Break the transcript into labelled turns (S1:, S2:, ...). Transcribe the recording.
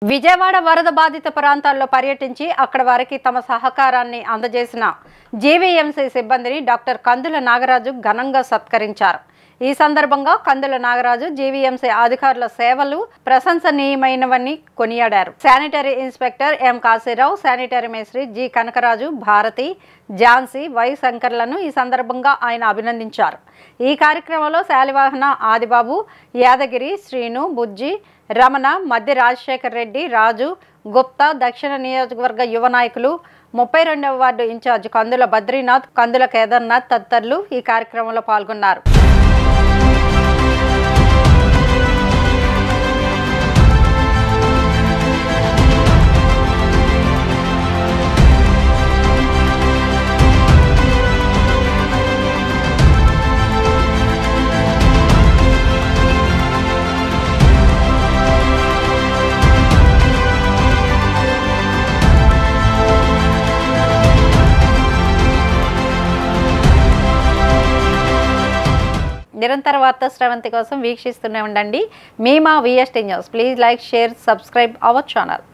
S1: విజయవాడ వరద బాధిత ప్రాంతాల్లో పర్యటించి అక్కడ వారికి తమ సహకారాన్ని అందజేసిన జీవీఎంసీ సిబ్బందిని డాక్టర్ కందుల నాగరాజు ఘనంగా సత్కరించారు. ఈ సందర్భంగా కందుల నాగరాజు జీవీఎంసీ అధికారుల సేవలు ప్రశంసనీయమైనవని కొనియాడారు. Sanitary inspector M Kasirao, sanitary మేస్త్రి జి కనకరాజు, భారతి, ఝాన్సీ, వై శంకర్లను ఈ సందర్భంగా ఆయన అభినందించారు. ఈ కార్యక్రమంలో శాలివాహన ఆదిబాబు, యాదగిరి, శ్రీను, బుజ్జి, రమణ, మధ్య రాజశేఖర్ రెడ్డి, రాజు, గుప్తా, దక్షిణ నియోజకవర్గ యువ నాయకులు, 32వ వార్డు ఇన్ఛార్జ్ కందుల బద్రీనాథ్, కందుల కేదార్నాథ్ తదితరులు ఈ కార్యక్రమంలో పాల్గొన్నారు. నిరంతర వార్తా శ్రవంతి కోసం వీక్షిస్తూనే ఉండండి. మీ మా VST news. Please like, share, subscribe our channel.